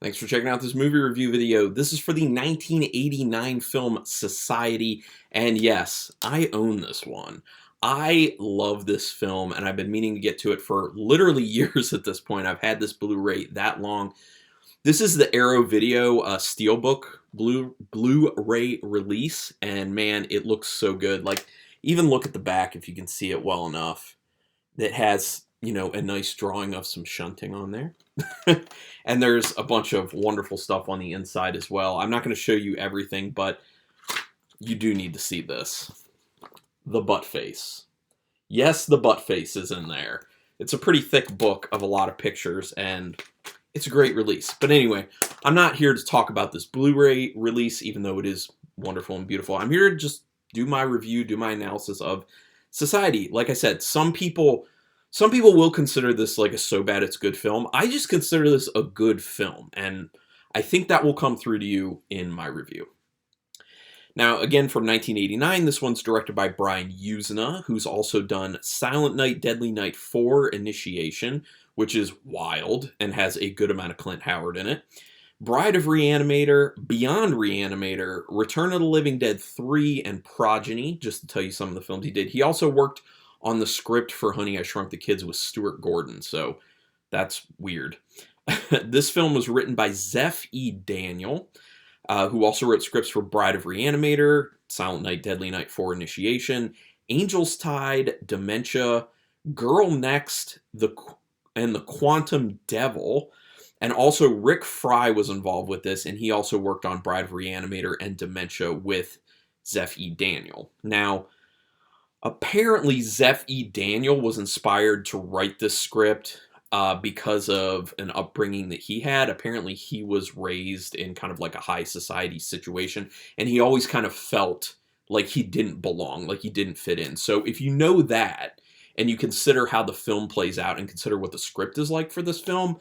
Thanks for checking out this movie review video. This is for the 1989 film Society, and yes, I own this one. I love this film, and I've been meaning to get to it for literally years at this point. I've had this Blu-ray that long. This is the Arrow Video Steelbook Blu-ray release, and man, it looks so good. Like, even look at the back if you can see it well enough. That has, a nice drawing of some shunting on there. And there's a bunch of wonderful stuff on the inside as well. I'm not going to show you everything, but you do need to see this. The butt face. Yes, the butt face is in there. It's a pretty thick book of a lot of pictures, and it's a great release. But anyway, I'm not here to talk about this Blu-ray release, even though it is wonderful and beautiful. I'm here to just do my review, do my analysis of Society. Like I said, some people will consider this like a so bad it's good film. I just consider this a good film, and I think that will come through to you in my review. Now, again, from 1989, this one's directed by Brian Yuzna, who's also done Silent Night, Deadly Night 4 Initiation, which is wild and has a good amount of Clint Howard in it. Bride of Reanimator, Beyond Reanimator, Return of the Living Dead 3, and Progeny, just to tell you some of the films he did. He also worked on the script for Honey, I Shrunk the Kids with Stuart Gordon, so that's weird. This film was written by Zeph E. Daniel, who also wrote scripts for Bride of Reanimator, Silent Night, Deadly Night 4 Initiation, Angel's Tide, Dementia, Girl Next, and The Quantum Devil. And also Rick Fry was involved with this, and he also worked on Bride of Reanimator and Dementia with Zeph E. Daniel. Now, apparently Zeph E. Daniel was inspired to write this script because of an upbringing that he had. Apparently he was raised in kind of like a high society situation, and he always kind of felt like he didn't belong, like he didn't fit in. So if you know that, and you consider how the film plays out, and consider what the script is like for this film,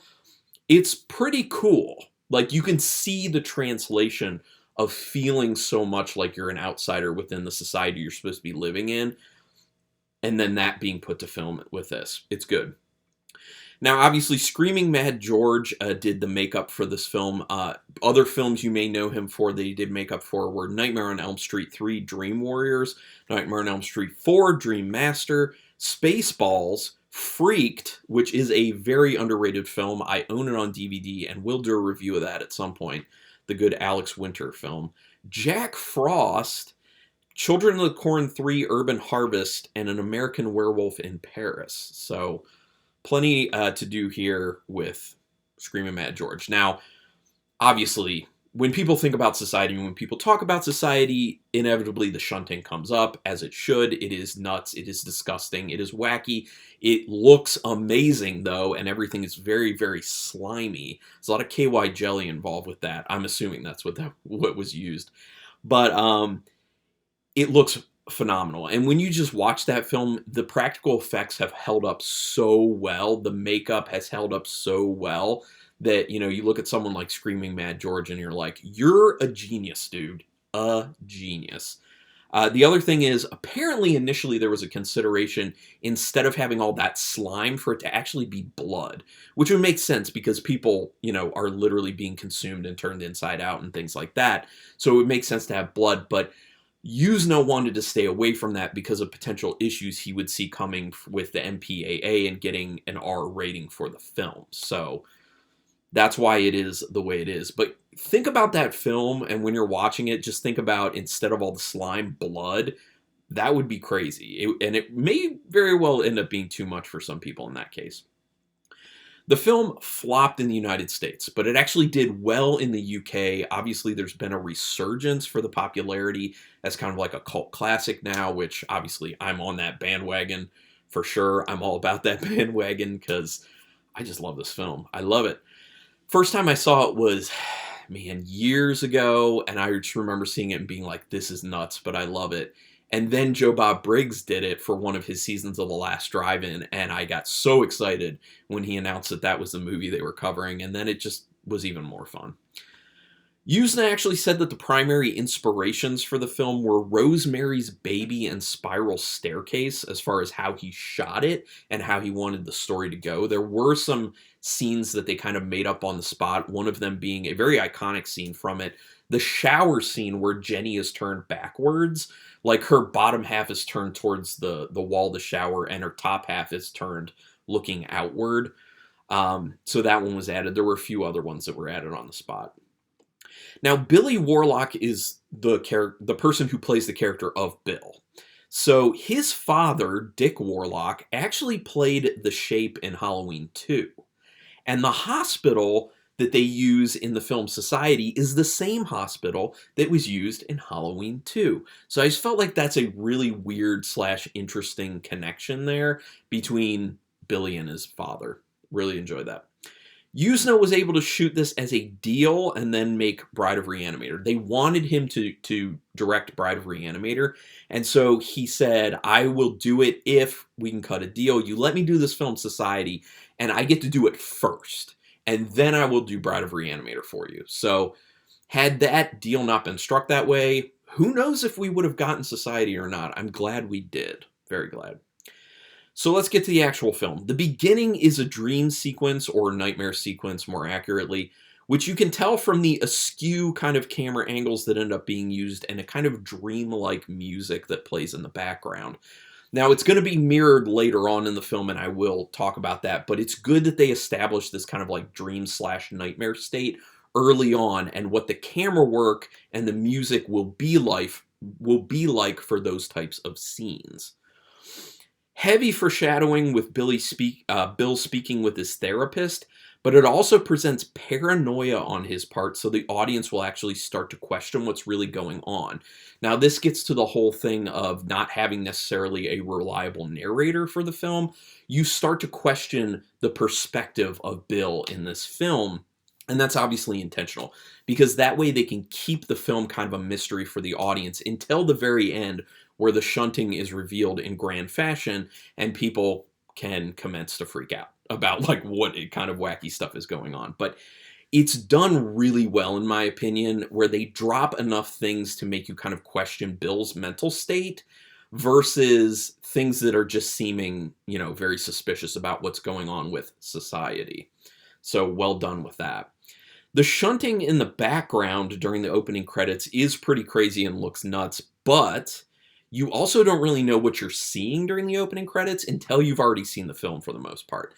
it's pretty cool. Like, you can see the translation of feeling so much like you're an outsider within the society you're supposed to be living in, and then that being put to film with this. It's good. Now, obviously, Screaming Mad George did the makeup for this film. Other films you may know him for that he did makeup for were Nightmare on Elm Street 3, Dream Warriors, Nightmare on Elm Street 4, Dream Master, Spaceballs, Freaked, which is a very underrated film. I own it on DVD and will do a review of that at some point. The good Alex Winter film. Jack Frost, Children of the Corn 3, Urban Harvest, and An American Werewolf in Paris. So, plenty to do here with Screaming Mad George. Now, obviously, when people think about Society, when people talk about Society, inevitably the shunting comes up, as it should. It is nuts. It is disgusting. It is wacky. It looks amazing, though, and everything is very, very slimy. There's a lot of KY jelly involved with that. I'm assuming that's what was used. But it looks phenomenal. And when you just watch that film, the practical effects have held up so well. The makeup has held up so well that, you look at someone like Screaming Mad George and you're like, you're a genius, dude. A genius. The other thing is, apparently initially there was a consideration, instead of having all that slime, for it to actually be blood, which would make sense because people, are literally being consumed and turned inside out and things like that. So it would make sense to have blood, but Yuzna wanted to stay away from that because of potential issues he would see coming with the MPAA and getting an R rating for the film. So that's why it is the way it is. But think about that film, and when you're watching it, just think about, instead of all the slime, blood. That would be crazy. And it may very well end up being too much for some people in that case. The film flopped in the United States, but it actually did well in the UK. Obviously, there's been a resurgence for the popularity as kind of like a cult classic now, which obviously I'm on that bandwagon for sure. I'm all about that bandwagon because I just love this film. I love it. First time I saw it was, man, years ago, and I just remember seeing it and being like, this is nuts, but I love it. And then Joe Bob Briggs did it for one of his seasons of The Last Drive-In, and I got so excited when he announced that that was the movie they were covering, and then it just was even more fun. Yuzna actually said that the primary inspirations for the film were Rosemary's Baby and Spiral Staircase, as far as how he shot it and how he wanted the story to go. There were some scenes that they kind of made up on the spot, one of them being a very iconic scene from it, the shower scene where Jenny is turned backwards. Like her bottom half is turned towards the wall of the shower and her top half is turned looking outward. So that one was added. There were a few other ones that were added on the spot. Now, Billy Warlock is the person who plays the character of Bill. So his father, Dick Warlock, actually played the Shape in Halloween 2. And the hospital that they use in the film Society is the same hospital that was used in Halloween 2. So I just felt like that's a really weird / interesting connection there between Billy and his father. Really enjoyed that. Yuzna was able to shoot this as a deal and then make Bride of Reanimator. They wanted him to direct Bride of Reanimator, and so he said, I will do it if we can cut a deal. You let me do this film Society, and I get to do it first, and then I will do Bride of Reanimator for you. So had that deal not been struck that way, who knows if we would have gotten Society or not. I'm glad we did. Very glad. So let's get to the actual film. The beginning is a dream sequence, or nightmare sequence more accurately, which you can tell from the askew kind of camera angles that end up being used and a kind of dreamlike music that plays in the background. Now, it's going to be mirrored later on in the film, and I will talk about that, but it's good that they establish this kind of like dream / nightmare state early on, and what the camera work and the music will be like for those types of scenes. Heavy foreshadowing with Bill speaking with his therapist, but it also presents paranoia on his part, so the audience will actually start to question what's really going on. Now, this gets to the whole thing of not having necessarily a reliable narrator for the film. You start to question the perspective of Bill in this film, and that's obviously intentional, because that way they can keep the film kind of a mystery for the audience until the very end, where the shunting is revealed in grand fashion and people can commence to freak out about like what kind of wacky stuff is going on. But it's done really well, in my opinion, where they drop enough things to make you kind of question Bill's mental state versus things that are just seeming, very suspicious about what's going on with society. So well done with that. The shunting in the background during the opening credits is pretty crazy and looks nuts, but you also don't really know what you're seeing during the opening credits until you've already seen the film for the most part.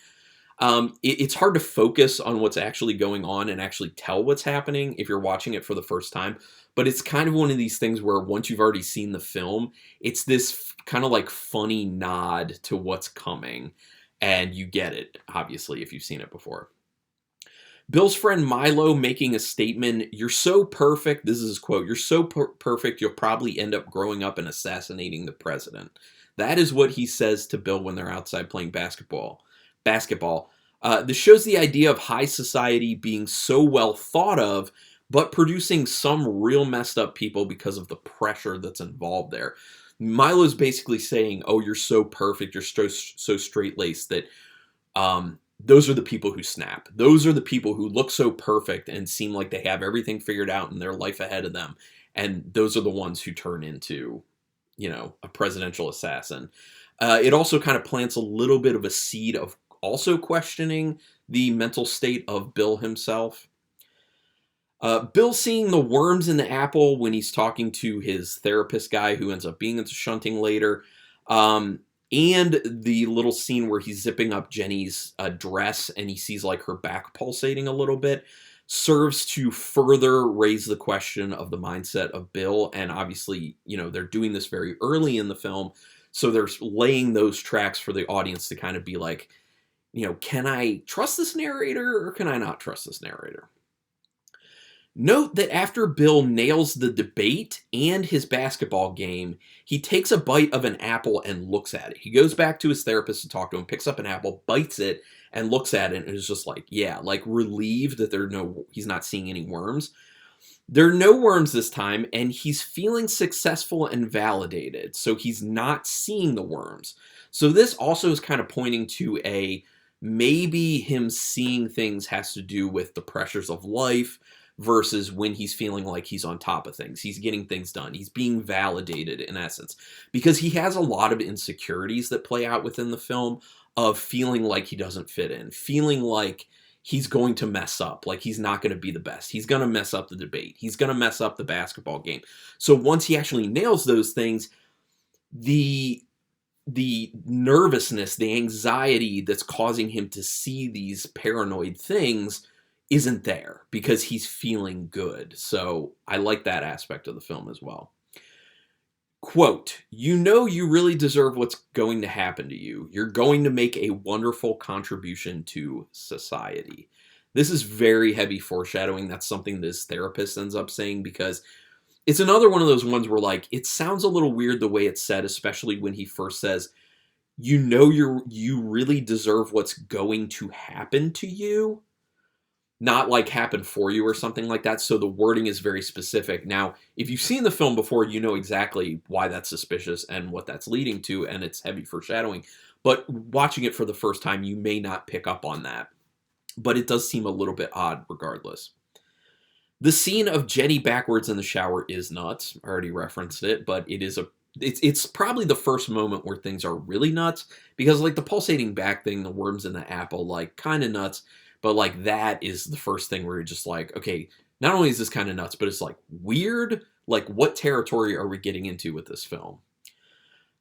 It's hard to focus on what's actually going on and actually tell what's happening if you're watching it for the first time. But it's kind of one of these things where once you've already seen the film, it's this kind of like funny nod to what's coming. And you get it, obviously, if you've seen it before. Bill's friend Milo making a statement, "You're so perfect," this is his quote, "you're so perfect you'll probably end up growing up and assassinating the president." That is what he says to Bill when they're outside playing basketball. This shows the idea of high society being so well thought of, but producing some real messed up people because of the pressure that's involved there. Milo's basically saying, oh, you're so perfect, you're so straight-laced that those are the people who snap. Those are the people who look so perfect and seem like they have everything figured out in their life ahead of them. And those are the ones who turn into, a presidential assassin. It also kind of plants a little bit of a seed of also questioning the mental state of Bill himself. Bill seeing the worms in the apple when he's talking to his therapist guy who ends up being into shunting later. And the little scene where he's zipping up Jenny's dress and he sees like her back pulsating a little bit serves to further raise the question of the mindset of Bill. And obviously, they're doing this very early in the film. So they're laying those tracks for the audience to kind of be like, can I trust this narrator or can I not trust this narrator? Note that after Bill nails the debate and his basketball game, he takes a bite of an apple and looks at it. He goes back to his therapist to talk to him, picks up an apple, bites it, and looks at it, and is just like, relieved that he's not seeing any worms. There are no worms this time, and he's feeling successful and validated, so he's not seeing the worms. So this also is kind of pointing to maybe him seeing things has to do with the pressures of life, versus when he's feeling like he's on top of things. He's getting things done. He's being validated, in essence, because he has a lot of insecurities that play out within the film of feeling like he doesn't fit in, feeling like he's going to mess up, like he's not going to be the best. He's going to mess up the debate. He's going to mess up the basketball game. So once he actually nails those things, the nervousness, the anxiety that's causing him to see these paranoid things isn't there because he's feeling good. So I like that aspect of the film as well. Quote, "You know you really deserve what's going to happen to you. You're going to make a wonderful contribution to society." This is very heavy foreshadowing. That's something this therapist ends up saying, because it's another one of those ones where, like, it sounds a little weird the way it's said, especially when he first says, "You know you really deserve what's going to happen to you." Not like happen for you or something like that. So the wording is very specific. Now, if you've seen the film before, you know exactly why that's suspicious and what that's leading to, and it's heavy foreshadowing. But watching it for the first time, you may not pick up on that. But it does seem a little bit odd regardless. The scene of Jenny backwards in the shower is nuts. I already referenced it, but it's probably the first moment where things are really nuts, because like the pulsating back thing, the worms in the apple, like kind of nuts. But like that is the first thing where you're just like, okay, not only is this kind of nuts, but it's like weird. Like, what territory are we getting into with this film?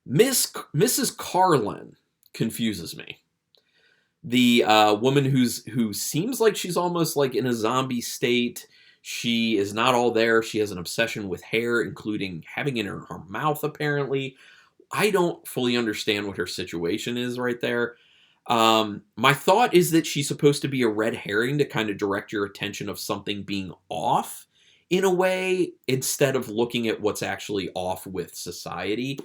Mrs. Carlin confuses me. The woman who seems like she's almost like in a zombie state. She is not all there. She has an obsession with hair, including having it in her mouth, apparently. I don't fully understand what her situation is right there. My thought is that she's supposed to be a red herring to kind of direct your attention of something being off in a way, instead of looking at what's actually off with society.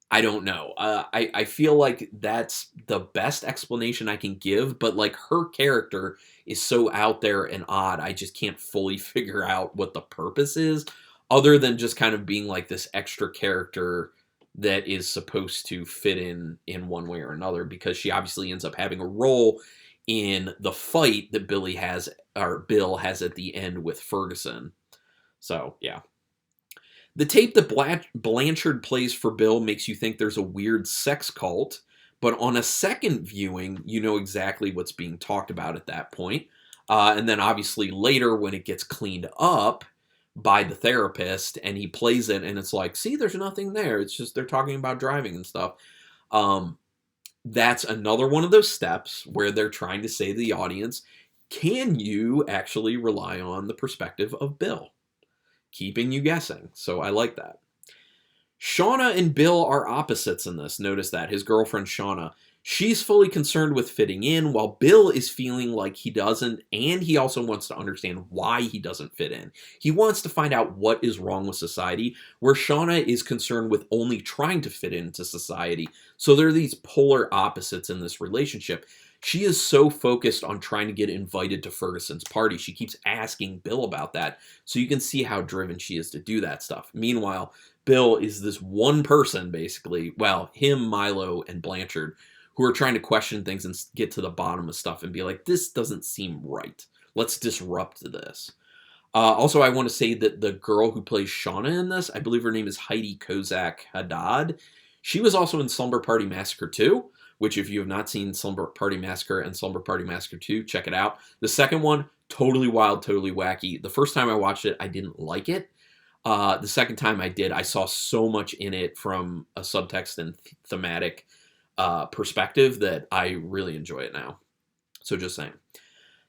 I don't know. I feel like that's the best explanation I can give, but like her character is so out there and odd, I just can't fully figure out what the purpose is, other than just kind of being like this extra character that is supposed to fit in one way or another, because she obviously ends up having a role in the fight that Bill has at the end with Ferguson. So, yeah. The tape that Blanchard plays for Bill makes you think there's a weird sex cult, but on a second viewing, you know exactly what's being talked about at that point. And then obviously later, when it gets cleaned up by the therapist and he plays it, and it's like, see, there's nothing there. It's just they're talking about driving and stuff. That's another one of those steps where they're trying to say to the audience, can you actually rely on the perspective of Bill? Keeping you guessing. So I like that. Shauna and Bill are opposites in this. Notice that. His girlfriend, Shauna, she's fully concerned with fitting in, while Bill is feeling like he doesn't, and he also wants to understand why he doesn't fit in. He wants to find out what is wrong with society, where Shauna is concerned with only trying to fit into society. So there are these polar opposites in this relationship. She is so focused on trying to get invited to Ferguson's party. She keeps asking Bill about that, so you can see how driven she is to do that stuff. Meanwhile, Bill is this one person, basically, well, him, Milo, and Blanchard, who are trying to question things and get to the bottom of stuff and be like, this doesn't seem right. Let's disrupt this. Also, I want to say that the girl who plays Shauna in this, I believe her name is Heidi Kozak Haddad. She was also in Slumber Party Massacre 2, which if you have not seen Slumber Party Massacre and Slumber Party Massacre 2, check it out. The second one, totally wild, totally wacky. The first time I watched it, I didn't like it. The second time I did, I saw so much in it from a subtext and thematic perspective that I really enjoy it now. So just saying.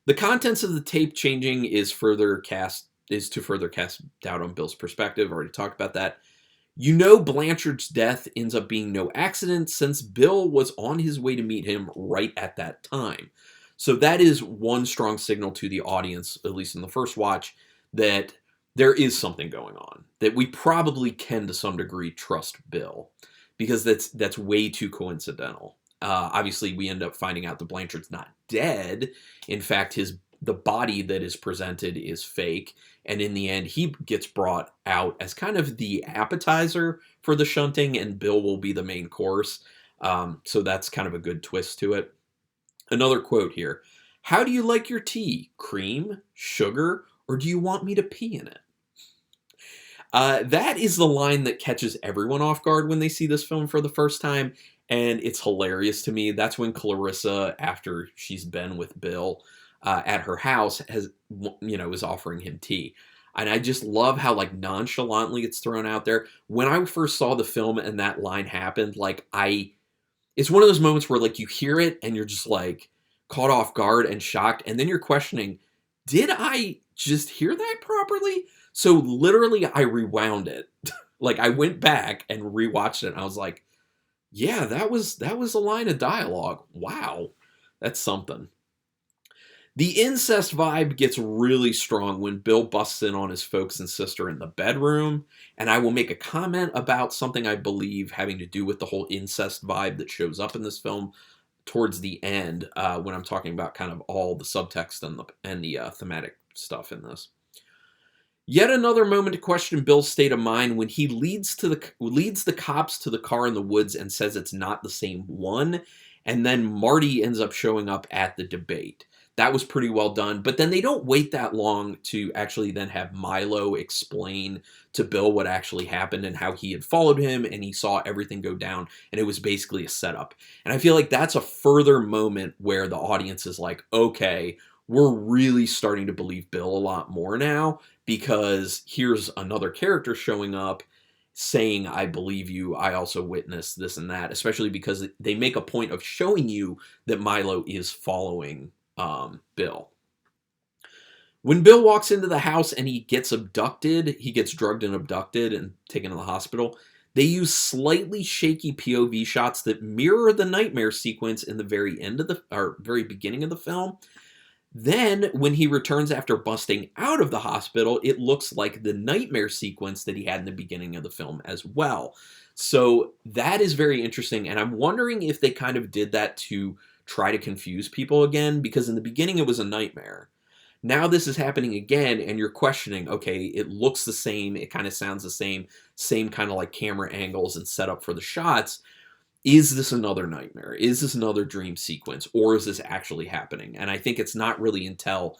The contents of the tape changing is to further cast doubt on Bill's perspective. Already talked about that. You know Blanchard's death ends up being no accident, since Bill was on his way to meet him right at that time. So that is one strong signal to the audience, at least in the first watch, that there is something going on, that we probably can to some degree trust Bill, because that's way too coincidental. Obviously, we end up finding out that Blanchard's not dead. In fact, the body that is presented is fake, and in the end, he gets brought out as kind of the appetizer for the shunting, and Bill will be the main course. So that's kind of a good twist to it. Another quote here. How do you like your tea? Cream, sugar, or do you want me to pee in it? That is the line that catches everyone off guard when they see this film for the first time, and it's hilarious to me. That's when Clarissa, after she's been with Bill at her house, is offering him tea. And I just love how like nonchalantly it's thrown out there. When I first saw the film and that line happened, it's one of those moments where like you hear it and you're just like caught off guard and shocked, and then you're questioning, did I just hear that properly? So literally I rewound it. Like I went back and rewatched it and I was like, yeah, that was a line of dialogue. Wow. That's something. The incest vibe gets really strong when Bill busts in on his folks and sister in the bedroom, and I will make a comment about something I believe having to do with the whole incest vibe that shows up in this film towards the end, when I'm talking about kind of all the subtext and the thematic stuff in this. Yet another moment to question Bill's state of mind when he leads the cops to the car in the woods and says it's not the same one, and then Marty ends up showing up at the debate. That was pretty well done, but then they don't wait that long to actually then have Milo explain to Bill what actually happened and how he had followed him and he saw everything go down, and it was basically a setup. And I feel like that's a further moment where the audience is like, okay, we're really starting to believe Bill a lot more now, because here's another character showing up saying, I believe you, I also witnessed this and that, especially because they make a point of showing you that Milo is following Bill. When Bill walks into the house and he gets drugged and abducted and taken to the hospital, they use slightly shaky POV shots that mirror the nightmare sequence in the very beginning of the film. Then, when he returns after busting out of the hospital, it looks like the nightmare sequence that he had in the beginning of the film as well. So that is very interesting, and I'm wondering if they kind of did that to try to confuse people again, because in the beginning it was a nightmare. Now this is happening again, and you're questioning, okay, it looks the same, it kind of sounds the same kind of like camera angles and setup for the shots. Is this another nightmare? Is this another dream sequence? Or is this actually happening? And I think it's not really until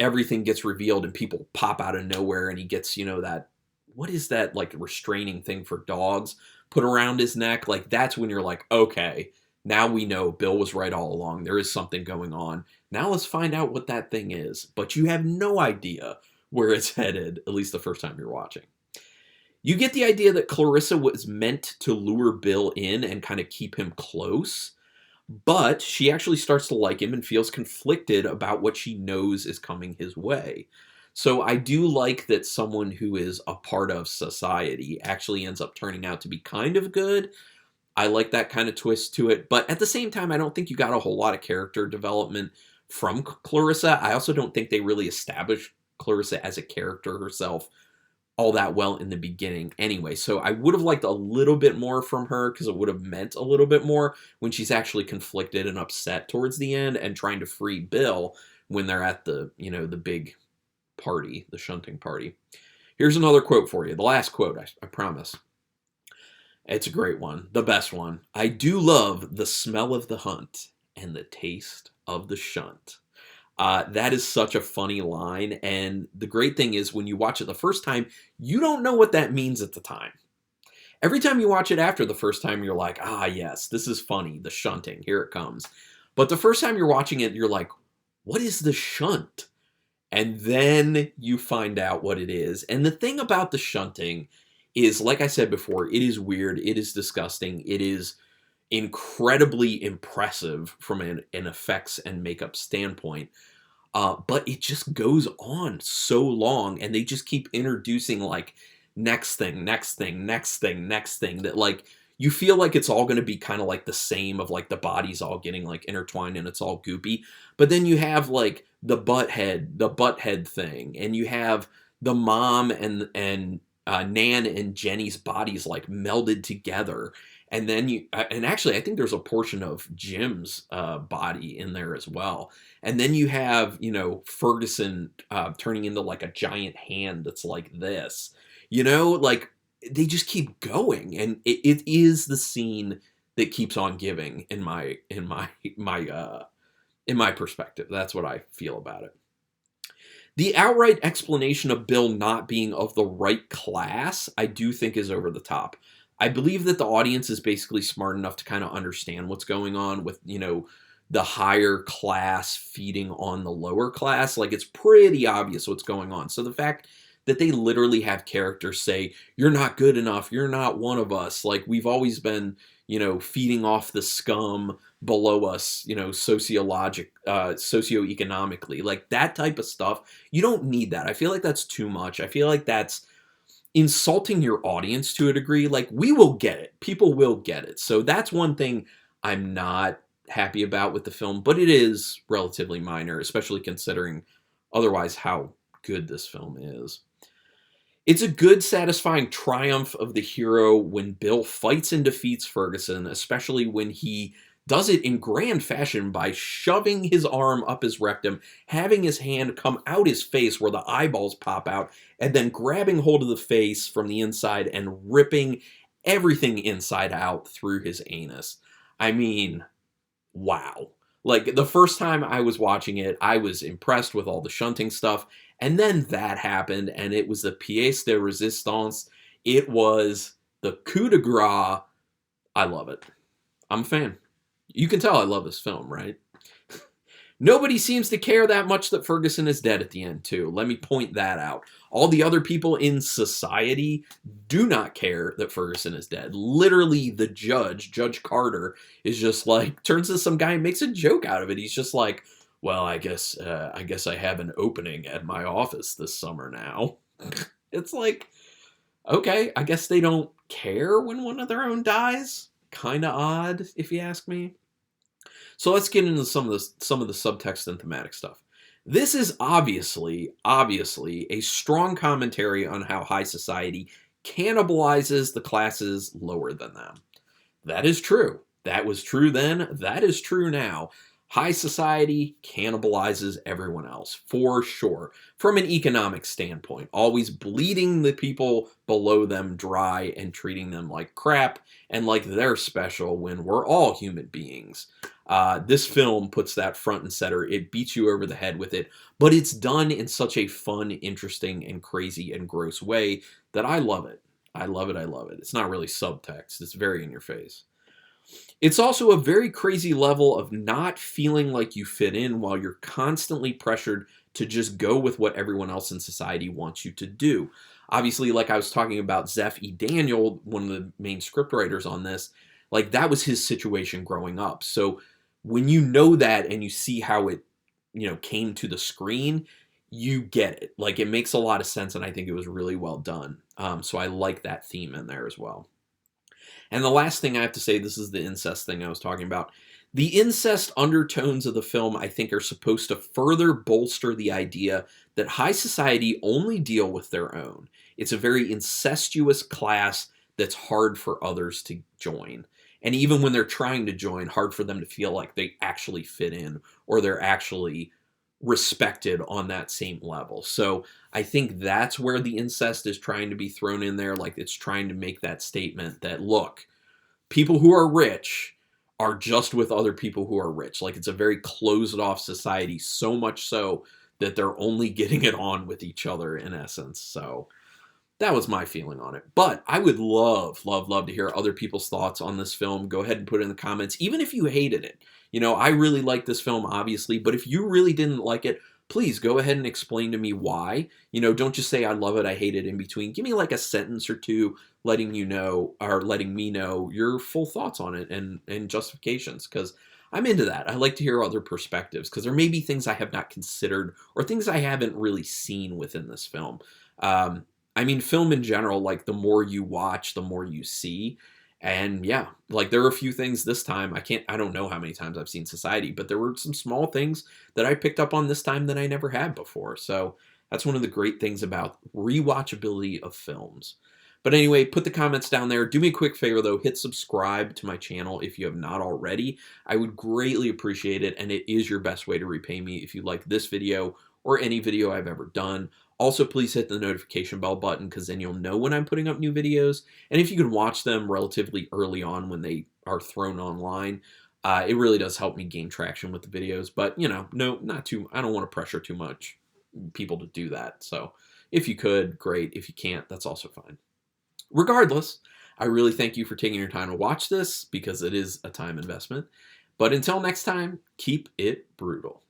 everything gets revealed and people pop out of nowhere and he gets, that, what is that, like, restraining thing for dogs put around his neck? Like, that's when you're like, okay, now we know Bill was right all along. There is something going on. Now let's find out what that thing is. But you have no idea where it's headed, at least the first time you're watching. You get the idea that Clarissa was meant to lure Bill in and kind of keep him close, but she actually starts to like him and feels conflicted about what she knows is coming his way. So I do like that someone who is a part of society actually ends up turning out to be kind of good. I like that kind of twist to it, but at the same time, I don't think you got a whole lot of character development from Clarissa. I also don't think they really established Clarissa as a character herself all that well in the beginning anyway. So I would have liked a little bit more from her, because it would have meant a little bit more when she's actually conflicted and upset towards the end and trying to free Bill when they're at the big party, the shunting party. Here's another quote for you. The last quote, I promise. It's a great one. The best one. I do love the smell of the hunt and the taste of the shunt. That is such a funny line, and the great thing is when you watch it the first time, you don't know what that means at the time. Every time you watch it after the first time, you're like, ah, yes, this is funny, the shunting, here it comes. But the first time you're watching it, you're like, what is the shunt? And then you find out what it is. And the thing about the shunting is, like I said before, it is weird, it is disgusting, it is incredibly impressive from an effects and makeup standpoint, but it just goes on so long, and they just keep introducing like next thing that like you feel like it's all going to be kind of like the same, of like the bodies all getting like intertwined and it's all goopy, but then you have like the butthead thing, and you have the mom and Nan and Jenny's bodies like melded together. And then actually, I think there's a portion of Jim's body in there as well. And then you have, Ferguson turning into like a giant hand that's like this, like they just keep going. And it is the scene that keeps on giving in my in my perspective. That's what I feel about it. The outright explanation of Bill not being of the right class, I do think is over the top. I believe that the audience is basically smart enough to kind of understand what's going on with, the higher class feeding on the lower class. Like, it's pretty obvious what's going on. So the fact that they literally have characters say, you're not good enough, you're not one of us. Like, we've always been, feeding off the scum below us, socioeconomically, like that type of stuff. You don't need that. I feel like that's too much. I feel like that's insulting your audience to a degree. Like, we will get it. People will get it. So that's one thing I'm not happy about with the film, but it is relatively minor, especially considering otherwise how good this film is. It's a good, satisfying triumph of the hero when Bill fights and defeats Ferguson, especially when he does it in grand fashion by shoving his arm up his rectum, having his hand come out his face where the eyeballs pop out, and then grabbing hold of the face from the inside and ripping everything inside out through his anus. I mean, wow. Like, the first time I was watching it, I was impressed with all the shunting stuff. And then that happened, and it was the pièce de résistance. It was the coup de grace. I love it. I'm a fan. You can tell I love this film, right? Nobody seems to care that much that Ferguson is dead at the end, too. Let me point that out. All the other people in society do not care that Ferguson is dead. Literally, the judge, Judge Carter, is just like, turns to some guy and makes a joke out of it. He's just like, well, I guess I have an opening at my office this summer now. It's like, okay, I guess they don't care when one of their own dies. Kind of odd, if you ask me. So let's get into some of the subtext and thematic stuff. This is obviously a strong commentary on how high society cannibalizes the classes lower than them. That is true. That was true then. That is true now. High society cannibalizes everyone else, for sure, from an economic standpoint, always bleeding the people below them dry and treating them like crap and like they're special when we're all human beings. This film puts that front and center. It beats you over the head with it, but it's done in such a fun, interesting, and crazy and gross way that I love it. I love it. I love it. It's not really subtext. It's very in your face. It's also a very crazy level of not feeling like you fit in while you're constantly pressured to just go with what everyone else in society wants you to do. Obviously, like I was talking about Zeph E. Daniel, one of the main scriptwriters on this, like that was his situation growing up. So when you know that and you see how it, came to the screen, you get it. Like, it makes a lot of sense, and I think it was really well done. So I like that theme in there as well. And the last thing I have to say, this is the incest thing I was talking about. The incest undertones of the film, I think, are supposed to further bolster the idea that high society only deal with their own. It's a very incestuous class that's hard for others to join. And even when they're trying to join, hard for them to feel like they actually fit in or they're actually respected on that same level. So I think that's where the incest is trying to be thrown in there. Like, it's trying to make that statement that, look, people who are rich are just with other people who are rich. Like, it's a very closed off society, so much so that they're only getting it on with each other in essence. So that was my feeling on it. But I would love, love, love to hear other people's thoughts on this film. Go ahead and put it in the comments, even if you hated it. I really like this film, obviously, but if you really didn't like it, please go ahead and explain to me why. Don't just say I love it, I hate it in between. Give me like a sentence or two letting me know your full thoughts on it and justifications, because I'm into that. I like to hear other perspectives, because there may be things I have not considered or things I haven't really seen within this film. Film in general, like, the more you watch, the more you see. And yeah, like, there are a few things this time, I don't know how many times I've seen Society, but there were some small things that I picked up on this time that I never had before. So that's one of the great things about rewatchability of films. But anyway, put the comments down there. Do me a quick favor though, hit subscribe to my channel if you have not already. I would greatly appreciate it, and it is your best way to repay me if you like this video or any video I've ever done. Also, please hit the notification bell button, because then you'll know when I'm putting up new videos. And if you can watch them relatively early on when they are thrown online, It really does help me gain traction with the videos, but you know, no, not too, I don't want to pressure too much people to do that. So if you could, great. If you can't, that's also fine. Regardless, I really thank you for taking your time to watch this because it is a time investment. But until next time, keep it brutal.